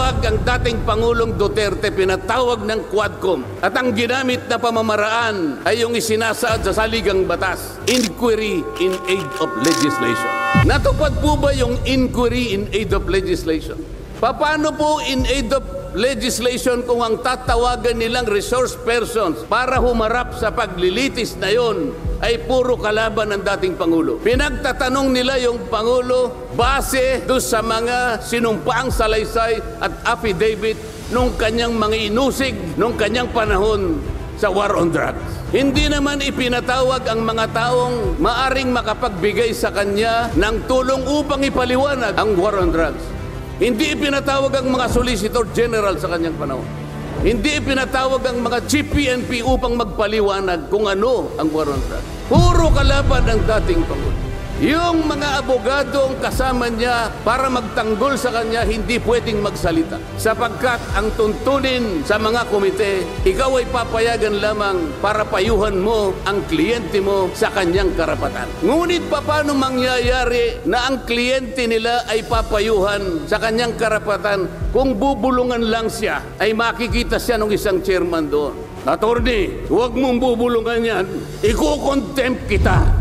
Pinatawag ang dating Pangulong Duterte, pinatawag ng Quadcom. At ang ginamit na pamamaraan ay yung isinasaad sa saligang batas, inquiry in aid of legislation. Natupad po ba yung inquiry in aid of legislation? Paano po in aid of legislation kung ang tatawagan nilang resource persons para humarap sa paglilitis na yon ay puro kalaban ng dating Pangulo? Pinagtatanong nila yung Pangulo base doon sa mga sinumpaang salaysay at affidavit nung kanyang mga inusig nung kanyang panahon sa war on drugs. Hindi naman ipinatawag ang mga taong maaring makapagbigay sa kanya ng tulong upang ipaliwanag ang war on drugs. Hindi ipinatawag ang mga Solicitor General sa kanyang panahon. Hindi ipinatawag ang mga Chief PNP upang magpaliwanag kung ano ang war on drugs. Puro kalaban ng dating Pangulo. Yung mga abogadong kasama niya para magtanggol sa kanya hindi pwedeng magsalita. Sapagkat ang tuntunin sa mga komite, ikaw ay papayagan lamang para payuhan mo ang kliyente mo sa kanyang karapatan. Ngunit paano mangyayari na ang kliyente nila ay papayuhan sa kanyang karapatan kung bubulungan lang siya ay makikita siya ng isang chairman doon? Attorney, huwag mong bubulungan yan. Iko-contempt kita.